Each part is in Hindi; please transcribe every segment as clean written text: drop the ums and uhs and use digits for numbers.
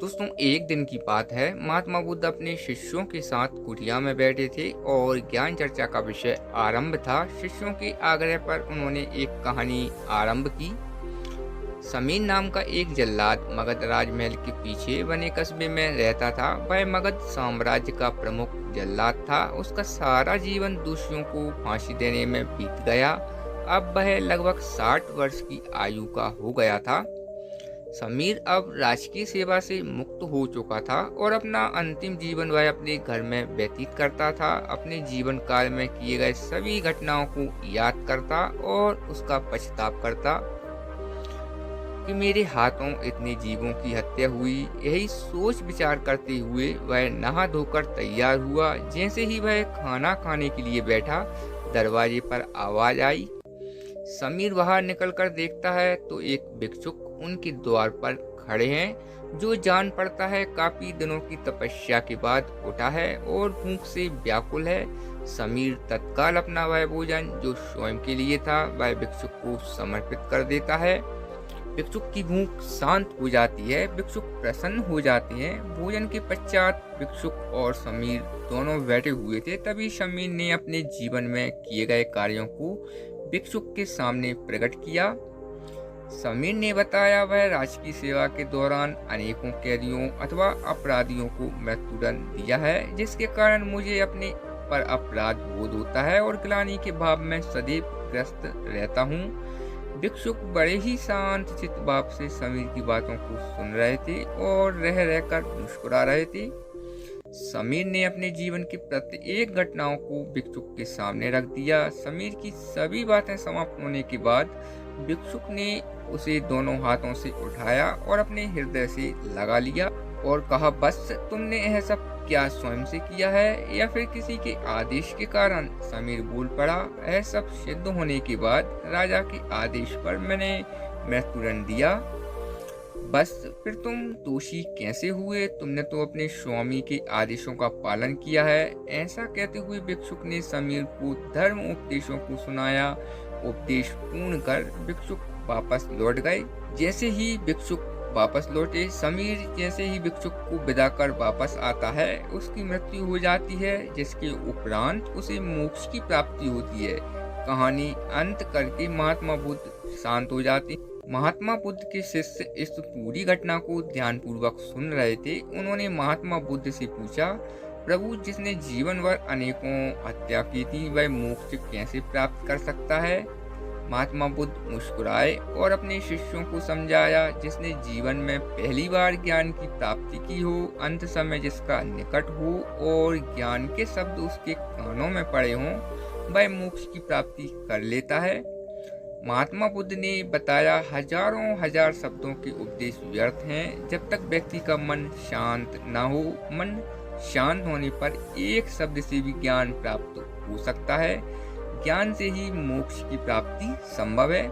दोस्तों, एक दिन की बात है। महात्मा बुद्ध अपने शिष्यों के साथ कुटिया में बैठे थे और ज्ञान चर्चा का विषय आरंभ था। शिष्यों के आग्रह पर उन्होंने एक कहानी आरंभ की। समीर नाम का एक जल्लाद मगध राजमहल के पीछे बने कस्बे में रहता था। वह मगध साम्राज्य का प्रमुख जल्लाद था। उसका सारा जीवन दोषियों को फांसी देने में बीत गया। अब वह लगभग 60 वर्ष की आयु का हो गया था। समीर अब राजकीय सेवा से मुक्त हो चुका था और अपना अंतिम जीवन वह अपने घर में व्यतीत करता था। अपने जीवन काल में किए गए सभी घटनाओं को याद करता और उसका पछतावा करता कि मेरे हाथों इतने जीवों की हत्या हुई। यही सोच विचार करते हुए वह नहा धोकर तैयार हुआ। जैसे ही वह खाना खाने के लिए बैठा, दरवाजे पर आवाज आई। समीर बाहर निकलकर देखता है तो एक भिक्षुक उनके द्वार पर खड़े हैं, जो जान पड़ता है काफी दिनों की तपस्या के बाद उठा है और भूख से व्याकुल है। समीर तत्काल अपना वह भोजन जो स्वयं के लिए था वह भिक्षुक को समर्पित कर देता है। भिक्षुक की भूख शांत हो जाती है। भिक्षुक प्रसन्न हो जाते हैं। भोजन के पश्चात भिक्षुक और समीर दोनों बैठे हुए थे। तभी समीर ने अपने जीवन में किए गए कार्यों को भिक्षुक के सामने प्रकट किया। समीर ने बताया वह राजकीय सेवा के दौरान अनेकों कैदियों अथवा अपराधियों को मृत्युदंड दिया है, जिसके कारण मुझे अपने पर अपराध बोध होता है और ग्लानि के भाव में सदैव ग्रस्त रहता हूँ। भिक्षुक बड़े ही शांत चित्त भाव से समीर की बातों को सुन रहे थे और रह रहकर मुस्कुरा रहे थे। समीर ने अपने जीवन की प्रत्येक घटनाओं को भिक्षुक के सामने रख दिया। समीर की सभी बातें समाप्त होने के बाद भिक्षुक ने उसे दोनों हाथों से उठाया और अपने हृदय से लगा लिया और कहा, बस तुमने यह सब क्या स्वयं से किया है या फिर किसी के आदेश के कारण? समीर बोल पड़ा, यह सब सिद्ध होने के बाद राजा के आदेश पर मैंने मृत्युदंड दिया। बस फिर तुम दोषी कैसे हुए? तुमने तो अपने स्वामी के आदेशों का पालन किया है। ऐसा कहते हुए भिक्षुक ने समीर को धर्म उपदेशों को सुनाया। उपदेश पूर्ण कर भिक्षुक वापस लौट गए। जैसे ही भिक्षुक वापस लौटे, समीर जैसे ही भिक्षुक को विदा कर वापस आता है, उसकी मृत्यु हो जाती है, जिसके उपरांत उसे मोक्ष की प्राप्ति होती है। कहानी अंत करके महात्मा बुद्ध शांत हो जाते। महात्मा बुद्ध के शिष्य इस पूरी घटना को ध्यानपूर्वक सुन रहे थे। उन्होंने महात्मा बुद्ध से पूछा, प्रभु, जिसने जीवन भर अनेकों हत्या की थी वह मोक्ष कैसे प्राप्त कर सकता है? महात्मा बुद्ध मुस्कुराए और अपने शिष्यों को समझाया, जिसने जीवन में पहली बार ज्ञान की प्राप्ति की हो, अंत समय जिसका निकट हो और ज्ञान के शब्द उसके कानों में पड़े हों, वह मोक्ष की प्राप्ति कर लेता है। महात्मा बुद्ध ने बताया, हजारों हजार शब्दों के उपदेश व्यर्थ हैं जब तक व्यक्ति का मन शांत ना हो। मन शांत होने पर एक शब्द से भी ज्ञान प्राप्त हो सकता है। ज्ञान से ही मोक्ष की प्राप्ति संभव है।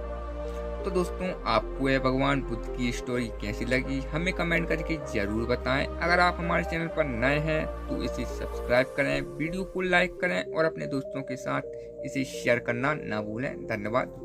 तो दोस्तों, आपको यह भगवान बुद्ध की स्टोरी कैसी लगी हमें कमेंट करके जरूर बताएं। अगर आप हमारे चैनल पर नए हैं तो इसे सब्सक्राइब करें, वीडियो को लाइक करें और अपने दोस्तों के साथ इसे शेयर करना ना भूलें। धन्यवाद।